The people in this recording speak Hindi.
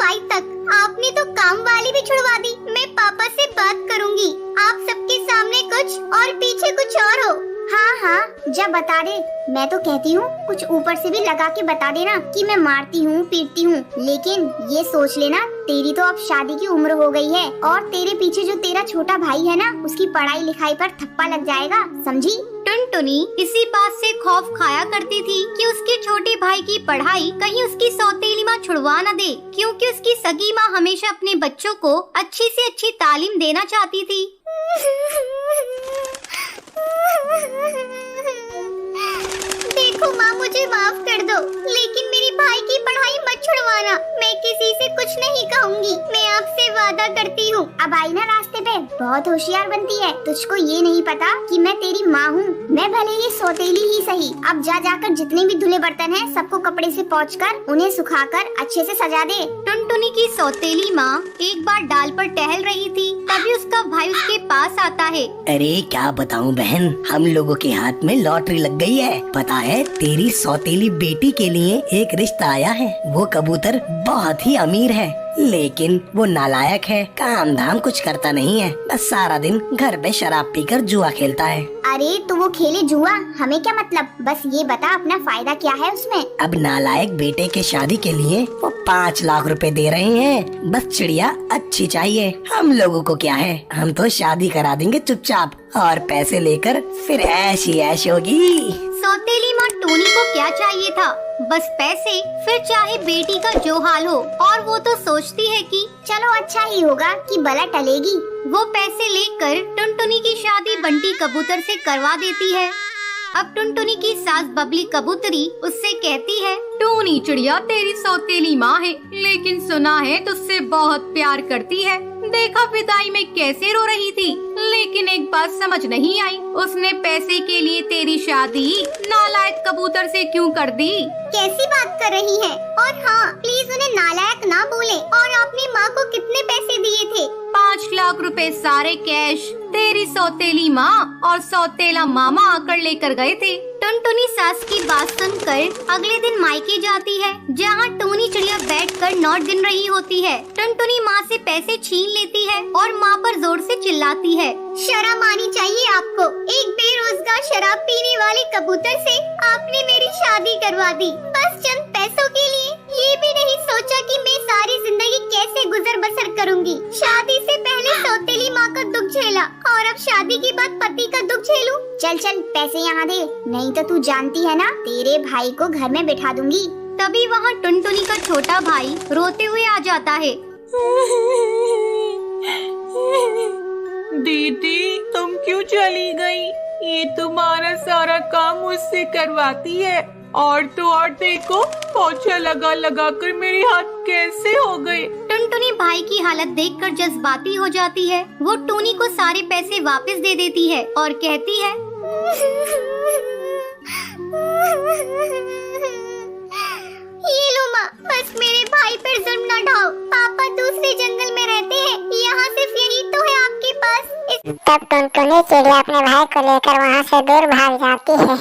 भाई तक। आपने तो काम वाली भी छुड़वा दी। मैं पापा से बात करूंगी। आप सबके सामने कुछ और पीछे कुछ और हो। हाँ हाँ, जा बता दे। मैं तो कहती हूँ कुछ ऊपर से भी लगा के बता देना कि मैं मारती हूँ पीटती हूँ, लेकिन ये सोच लेना तेरी तो अब शादी की उम्र हो गई है और तेरे पीछे जो तेरा छोटा भाई है ना, उसकी पढ़ाई लिखाई पर थप्पा लग जाएगा, समझी। टुनटुनी इसी बात से खौफ खाया करती थी कि उसके छोटे भाई की पढ़ाई कहीं उसकी सौतेली माँ छुड़वा न दे, क्योंकि उसकी सगी माँ हमेशा अपने बच्चों को अच्छी से अच्छी तालीम देना चाहती थी। देखो माँ, मुझे माफ कर दो, लेकिन मेरी भाई की पढ़ाई मत छुड़वाना। मैं किसी से कुछ नहीं कहूँगी, मैं आपसे वादा करती हूँ। अब आई ना रास्ते पे, बहुत होशियार बनती है। तुझको ये नहीं पता कि मैं तेरी माँ हूँ। मैं भले ये सौतेली ही सही। अब जा जाकर जितने भी धुले बर्तन हैं, सबको कपड़े से पोंछकर उन्हें सुखाकर अच्छे से सजा दे। टुनटुनी की सौतेली माँ एक बार डाल पर टहल रही थी, तभी उसका भाई उसके पास आता है। अरे क्या बताऊं बहन, हम लोगों के हाथ में लॉटरी लग गई है। पता है तेरी सौतेली बेटी के लिए एक रिश्ता आया है। वो कबूतर बहुत ही अमीर है, लेकिन वो नालायक है, काम धाम कुछ करता नहीं है, बस सारा दिन घर में शराब पीकर जुआ खेलता है। अरे तो वो खेले जुआ, हमें क्या मतलब, बस ये बता अपना फायदा क्या है उसमें। अब नालायक बेटे के शादी के लिए वो 5 लाख रुपए दे रहे हैं। बस चिड़िया अच्छी चाहिए, हम लोगों को क्या है, हम तो शादी करा देंगे चुपचाप और पैसे लेकर फिर ऐश ही ऐश होगी। सौतेली माँ टोनी को क्या चाहिए था, बस पैसे, फिर चाहे बेटी का जो हाल हो। और वो तो सोचती है कि चलो अच्छा ही होगा कि बला टलेगी। वो पैसे लेकर टुनटुनी की शादी बंटी कबूतर से करवा देती है। अब टुनटुनी की सास बबली कबूतरी उससे कहती है, टोनी चिड़िया तेरी सौतेली माँ है, लेकिन सुना है तुझसे बहुत प्यार करती है। देखा विदाई में कैसे रो रही थी, लेकिन एक बात समझ नहीं आई, उसने पैसे के लिए तेरी शादी नालायक कबूतर से क्यों कर दी। कैसी बात कर रही है? और हाँ, प्लीज उन्हें नालायक ना बोले। और आपने माँ को कितने पैसे दिए थे? 5 लाख रुपए सारे कैश तेरी सौतेली माँ और सौतेला मामा आकर लेकर गए थे। टुनटुनी सास की बात सुनकर अगले दिन मायके जाती है, जहाँ टोनी चिड़िया बैठकर 9 गिन रही होती है। टुनटुनी माँ से पैसे छीन लेती है और माँ पर जोर से चिल्लाती है, शर्म आनी चाहिए आपको। एक बेरोजगार शराब पीने वाले कबूतर से आपने मेरी शादी करवा दी, बस चंद पैसों के लिए। ये भी नहीं सोचा कि मैं सारी जिंदगी कैसे गुजर बसर करूंगी। शादी से पहले सौतेली माँ का दुख झेला और अब शादी के बाद पति का दुख झेलूं। चल चल पैसे यहाँ दे, नहीं तो तू जानती है ना, तेरे भाई को घर में बिठा दूंगी। तभी वहाँ टुनटुनी का छोटा भाई रोते हुए आ जाता है। दीदी तुम क्यों चली गई? ये तुम्हारा सारा काम मुझसे करवाती है, और तो और देखो पोछा लगा लगा कर मेरे हाथ कैसे हो गए। टुनटुनी भाई की हालत देखकर जज्बाती हो जाती है। वो टोनी को सारे पैसे वापस दे देती है और कहती है, ये लो माँ, बस मेरे भाई पर जुल्म न ढाओ। पापा दूसरे जंगल में रहते हैं, यहाँ सिर्फ यही तो है आपके पास। तब टुनटुनी चिड़िया अपने भाई को लेकर वहाँ से दूर भाग जाती है।